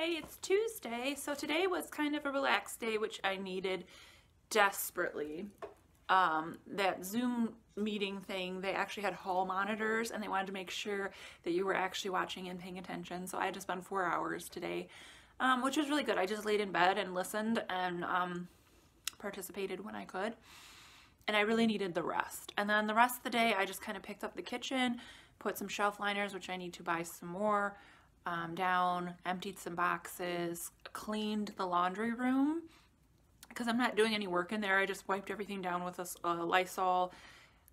Hey, it's Tuesday, so today was kind of a relaxed day, which I needed desperately. That Zoom meeting thing, they actually had hall monitors and they wanted to make sure that you were actually watching and paying attention. So I had to spend 4 hours today, which was really good. I just laid in bed and listened and participated when I could. And I really needed the rest. And then the rest of the day, I just kind of picked up the kitchen, put some shelf liners, which I need to buy some more, down, emptied some boxes, cleaned the laundry room because I'm not doing any work in there. I just wiped everything down with a Lysol,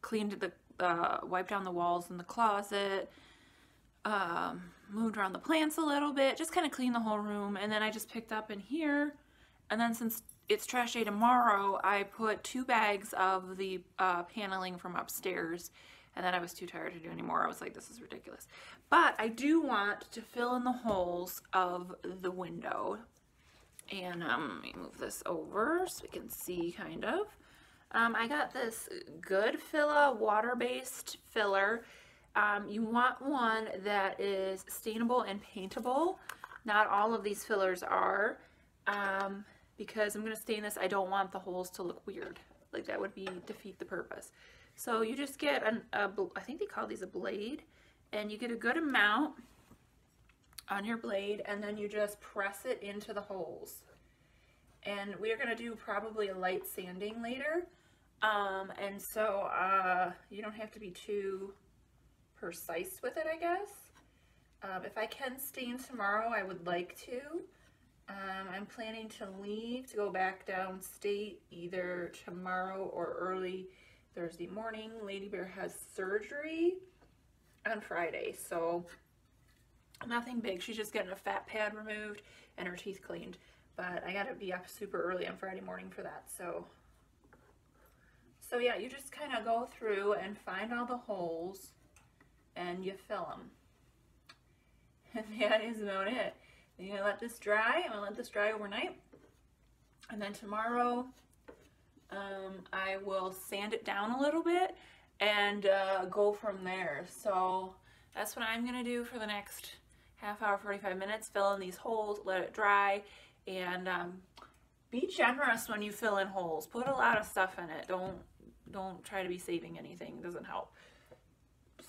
cleaned wiped down the walls in the closet, moved around the plants a little bit, just kind of cleaned the whole room. And then I just picked up in here. And then since it's trash day tomorrow, I put 2 bags of the paneling from upstairs. And then I was too tired to do any more. I was like, this is ridiculous. But I do want to fill in the holes of the window. And let me move this over so we can see kind of. I got this Goodfilla water-based filler. You want one that is stainable and paintable. Not all of these fillers are. Because I'm going to stain this, I don't want the holes to look weird. Like that would defeat the purpose. So you just get, I think they call these a blade, and you get a good amount on your blade, and then you just press it into the holes. And we're going to do probably a light sanding later, and so you don't have to be too precise with it, I guess. If I can stain tomorrow, I would like to. I'm planning to leave to go back downstate either tomorrow or early Thursday morning. Lady Bear has surgery on Friday, so nothing big. She's just getting a fat pad removed and her teeth cleaned. But I gotta be up super early on Friday morning for that. So yeah, you just kind of go through and find all the holes and you fill them. And that is about it. Then you're gonna let this dry. I'm gonna let this dry overnight. And then tomorrow, I will sand it down a little bit and go from there. So that's what I'm gonna do for the next half hour, 45 minutes. Fill in these holes, let it dry, and be generous when you fill in holes. Put a lot of stuff in it. Don't try to be saving anything. It doesn't help.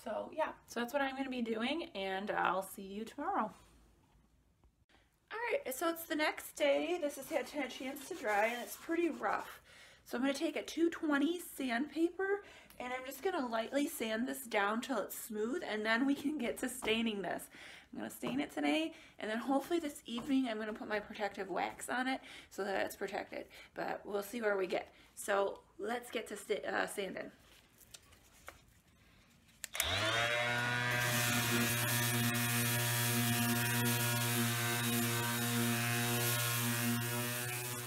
So yeah, so that's what I'm gonna be doing, and I'll see you tomorrow. Alright, so it's the next day. This has had a chance to dry and it's pretty rough. So I'm going to take a 220 sandpaper and I'm just going to lightly sand this down till it's smooth, and then we can get to staining this. I'm going to stain it today, and then hopefully this evening I'm going to put my protective wax on it so that it's protected. But we'll see where we get. So let's get to sanding.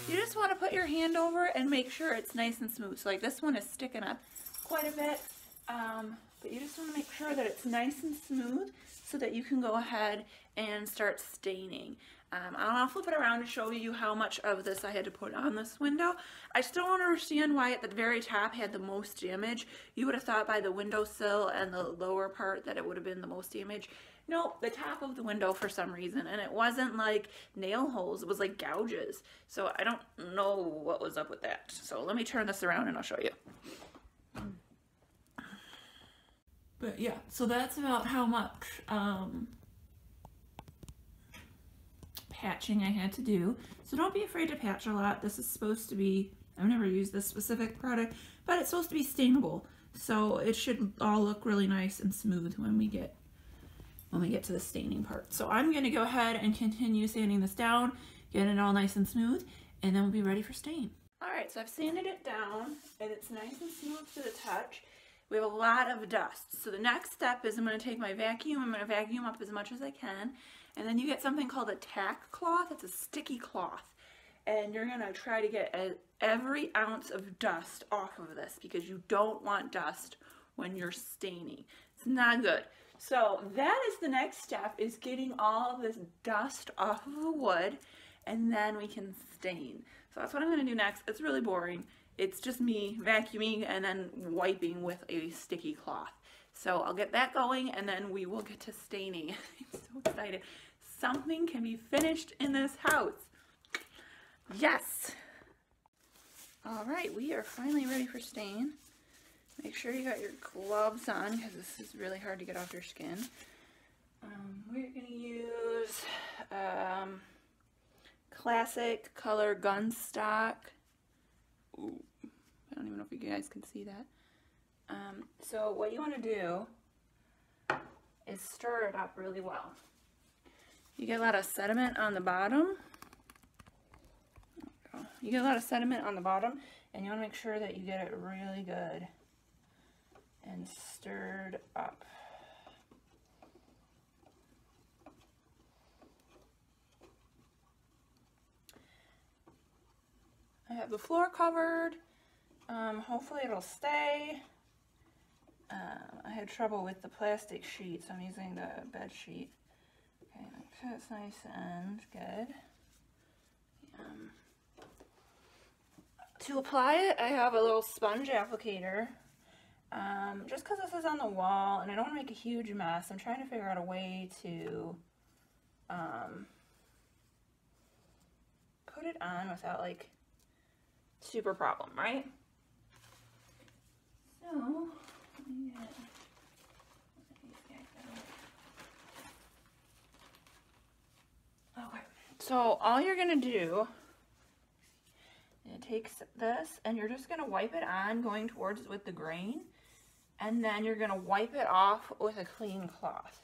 You just want to put your hand over it and make sure it's nice and smooth. So like this one is sticking up quite a bit, but you just want to make sure that it's nice and smooth so that you can go ahead and start staining. I'll flip it around to show you how much of this I had to put on this window. I still don't understand why at the very top had the most damage. You would have thought by the windowsill and the lower part that it would have been the most damage. No, the top of the window for some reason, and it wasn't like nail holes, it was like gouges. So I don't know what was up with that. So let me turn this around and I'll show you. But yeah, so that's about how much patching I had to do. So don't be afraid to patch a lot. This is supposed to be, I've never used this specific product, but it's supposed to be stainable. So it should all look really nice and smooth when we get to the staining part. So I'm going to go ahead and continue sanding this down, get it all nice and smooth, and then we'll be ready for stain. Alright, so I've sanded it down, and it's nice and smooth to the touch. We have a lot of dust. So the next step is I'm going to take my vacuum, I'm going to vacuum up as much as I can, and then you get something called a tack cloth. It's a sticky cloth. And you're going to try to get every ounce of dust off of this because you don't want dust when you're staining. It's not good. So that is the next step, is getting all of this dust off of the wood, and then we can stain. So that's what I'm going to do next. It's really boring. It's just me vacuuming and then wiping with a sticky cloth. So I'll get that going and then we will get to staining. I'm so excited. something can be finished in this house. Yes. All right, we are finally ready for stain. Make sure you got your gloves on because this is really hard to get off your skin. We're going to use Classic Color Gunstock. Ooh, I don't even know if you guys can see that. So what you want to do is stir it up really well. You get a lot of sediment on the bottom. You get a lot of sediment on the bottom, and you want to make sure that you get it really good and stirred up. I have the floor covered. Hopefully it'll stay. I had trouble with the plastic sheet, so I'm using the bed sheet. Okay, that's nice and good. To apply it, I have a little sponge applicator. Just because this is on the wall and I don't want to make a huge mess, I'm trying to figure out a way to put it on without like super problem, right? So, let me get okay, so all you're gonna do, it takes this and you're just gonna wipe it on going towards with the grain, and then you're gonna wipe it off with a clean cloth.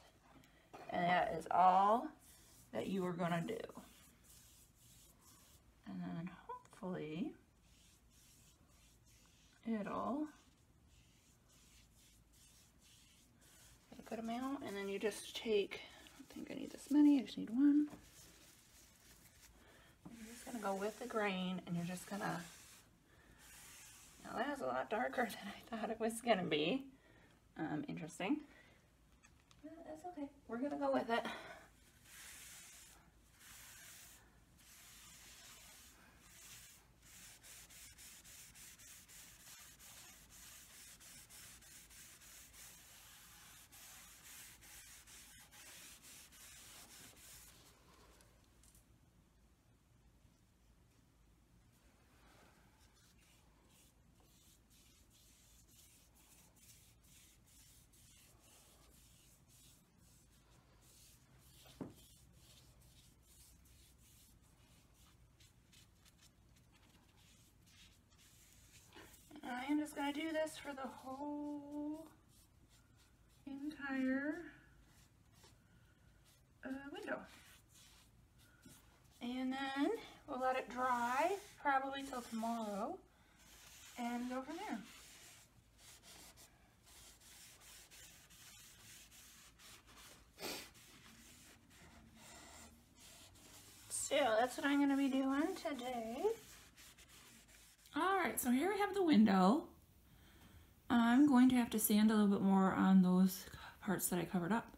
And that is all that you are gonna do. And then hopefully it'll get a good amount, and then you just take, I don't think I need this many, I just need one. You're just gonna go with the grain and you're just gonna, now that is a lot darker than I thought it was gonna be. Interesting. That's okay, we're gonna go with it. I am just going to do this for the whole entire window. And then we'll let it dry probably till tomorrow and go from there. So that's what I'm going to be doing today. Alright, so here we have the window. I'm going to have to sand a little bit more on those parts that I covered up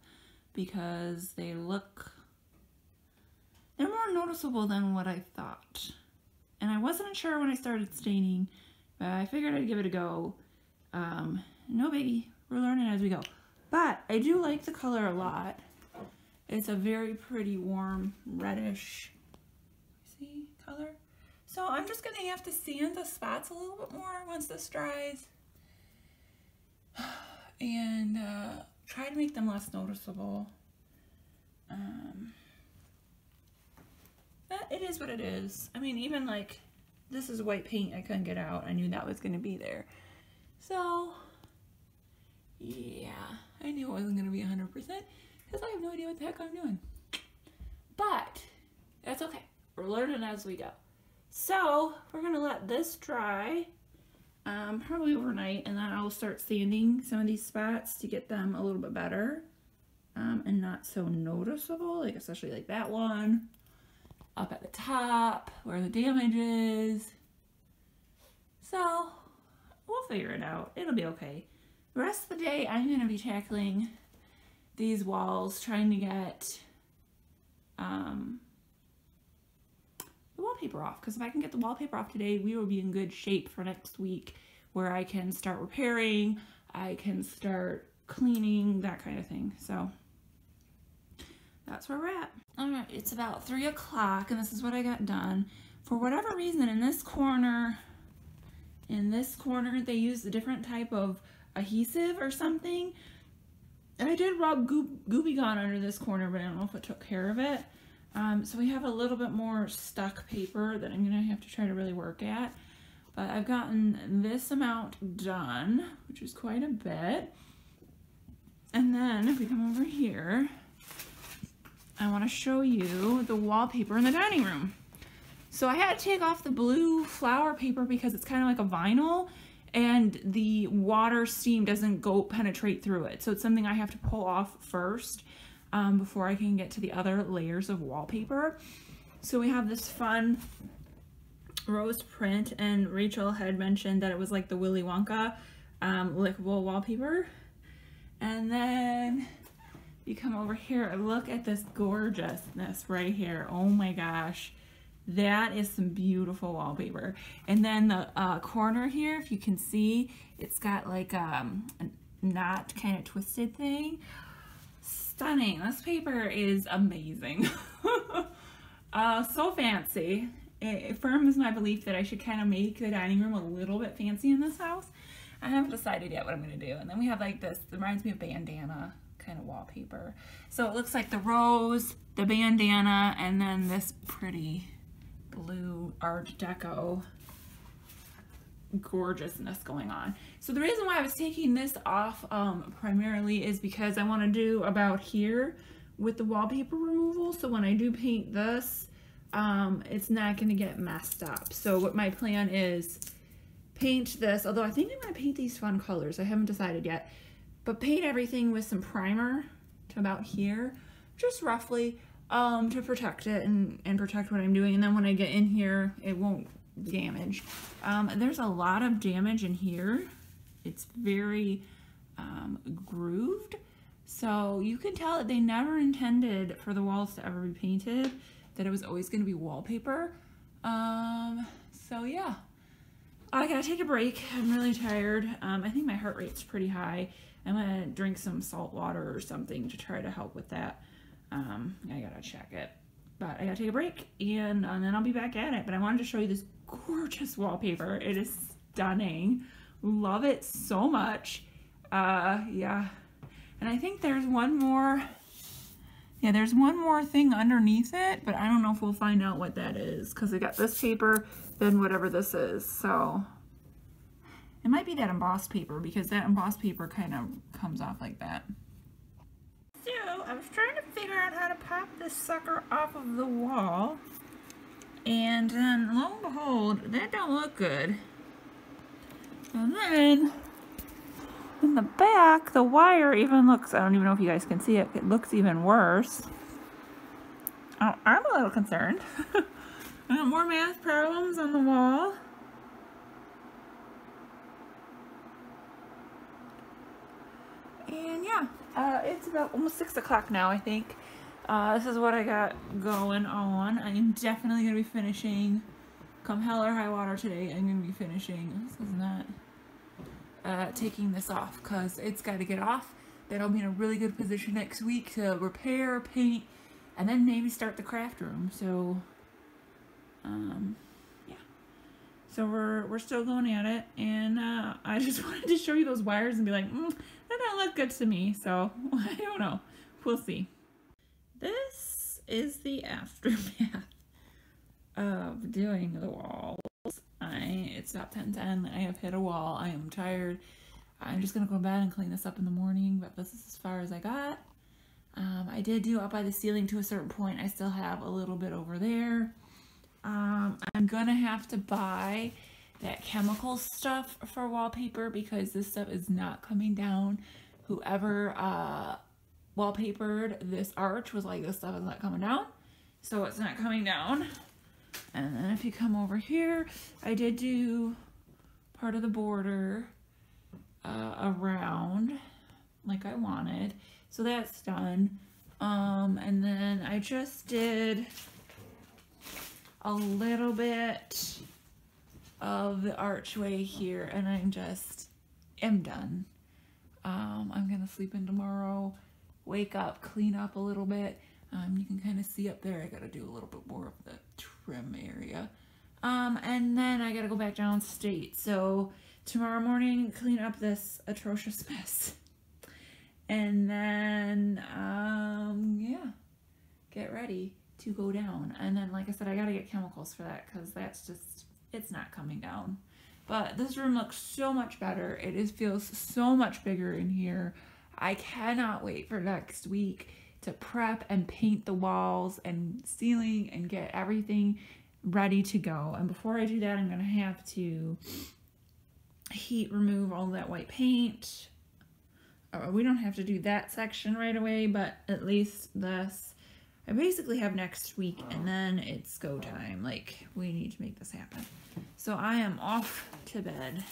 because they're more noticeable than what I thought. And I wasn't sure when I started staining, but I figured I'd give it a go. No biggie, we're learning as we go. But I do like the color a lot. It's a very pretty warm reddish, see, color. So I'm just going to have to sand the spots a little bit more once this dries and try to make them less noticeable. But it is what it is. I mean, even like this is white paint I couldn't get out. I knew that was going to be there. So yeah, I knew it wasn't going to be 100% because I have no idea what the heck I'm doing. But that's okay. We're learning as we go. So we're gonna let this dry probably overnight, and then I'll start sanding some of these spots to get them a little bit better and not so noticeable, like especially like that one up at the top where the damage is. So we'll figure it out. It'll be okay. The rest of the day I'm gonna be tackling these walls, trying to get the wallpaper off, because if I can get the wallpaper off today, we will be in good shape for next week where I can start repairing, I can start cleaning, that kind of thing. So that's where we're at. All right, it's about 3 o'clock and this is what I got done. For whatever reason, in this corner, they used a different type of adhesive or something. I did rub Gooby Gone under this corner, but I don't know if it took care of it. So we have a little bit more stuck paper that I'm gonna have to try to really work at. But I've gotten this amount done, which is quite a bit. And then if we come over here, I want to show you the wallpaper in the dining room. So I had to take off the blue flower paper because it's kind of like a vinyl and the water steam doesn't penetrate through it. So it's something I have to pull off first before I can get to the other layers of wallpaper. So we have this fun rose print, and Rachel had mentioned that it was like the Willy Wonka lickable wallpaper. And then you come over here and look at this gorgeousness right here. Oh my gosh, that is some beautiful wallpaper. And then the corner here, if you can see, it's got like a knot kind of twisted thing. Stunning. This paper is amazing. So fancy. It firms my belief that I should kind of make the dining room a little bit fancy in this house. I haven't decided yet what I'm going to do. And then we have like this, it reminds me of bandana kind of wallpaper. So it looks like the rose, the bandana, and then this pretty blue Art Deco gorgeousness going on. So the reason why I was taking this off primarily is because I want to do about here with the wallpaper removal. So when I do paint this, it's not going to get messed up. So what my plan is, paint this, although I think I'm going to paint these fun colors. I haven't decided yet. But paint everything with some primer to about here, just roughly, to protect it and protect what I'm doing. And then when I get in here, it won't damage. There's a lot of damage in here. It's very grooved. So you can tell that they never intended for the walls to ever be painted, that it was always going to be wallpaper. So yeah, I gotta take a break. I'm really tired. I think my heart rate's pretty high. I'm gonna drink some salt water or something to try to help with that. I gotta check it, but I gotta take a break and then I'll be back at it. But I wanted to show you this gorgeous wallpaper. It is stunning. Love it so much. Yeah. And I think there's one more. Yeah, there's one more thing underneath it, but I don't know if we'll find out what that is because we got this paper, then whatever this is. So it might be that embossed paper because that embossed paper kind of comes off like that. So I was trying to figure out how to pop this sucker off of the wall, and then lo and behold, that don't look good. And then in the back, the wire even looks, I don't even know if you guys can see it, it looks even worse. Oh, I'm a little concerned. I got more math problems on the wall. And yeah, it's about almost 6 o'clock now, I think. This is what I got going on. I am definitely going to be finishing, come hell or high water today, I'm going to be finishing, this is not, taking this off because it's got to get off. Then I'll be in a really good position next week to repair, paint, and then maybe start the craft room. So, yeah. So we're still going at it, and I just wanted to show you those wires and be like, that don't look good to me. So I don't know. We'll see. This is the aftermath of doing the walls. It's about 10:10. I have hit a wall. I am tired. I'm just gonna go to bed and clean this up in the morning, but this is as far as I got. I did do up by the ceiling to a certain point. I still have a little bit over there. I'm gonna have to buy that chemical stuff for wallpaper because this stuff is not coming down. Whoever wallpapered this arch was like, this stuff is not coming down, so it's not coming down. And then if you come over here, I did do part of the border around like I wanted, so that's done. And then I just did a little bit of the archway here, and I'm done. I'm gonna sleep in tomorrow, wake up, clean up a little bit. You can kind of see up there, I gotta do a little bit more of the trim area. And then I gotta go back downstate. So tomorrow morning, clean up this atrocious mess. And then, yeah, get ready to go down. And then, like I said, I gotta get chemicals for that because that's just, it's not coming down. But this room looks so much better. It feels so much bigger in here. I cannot wait for next week to prep and paint the walls and ceiling and get everything ready to go. And before I do that, I'm gonna have to heat remove all that white paint. We don't have to do that section right away, but at least this. I basically have next week and then it's go time. Like, we need to make this happen. So I am off to bed.